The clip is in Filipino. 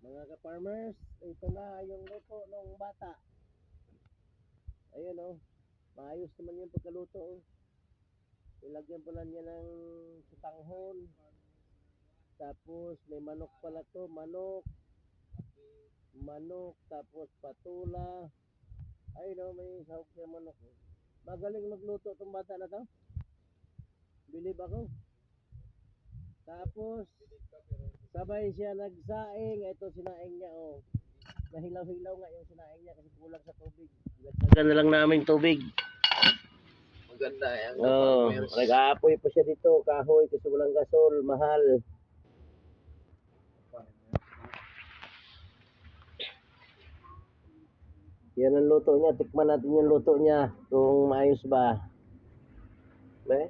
Mga ka-farmers, ito na yung luto ng bata. Ayun oh, maayos naman yung pagkaluto oh. Ilagyan po lang niya ng sutanghon. Tapos may manok pala to, manok, tapos patula. Ayun oh, may sahog siya manok. Magaling magluto tong bata na to. Bilib ako. Tapos sabay siya nagsaing. Ito sinaing niya oh. Nahilaw-hilaw nga yung sinaing niya kasi kulang sa tubig. Lagyan na lang namin tubig. Maganda yan. Oh, nag-aapoy pa siya dito, kahoy kasi walang gasol, mahal. Yan ang luto niya, tikman natin yung luto niya kung maayos ba. Be?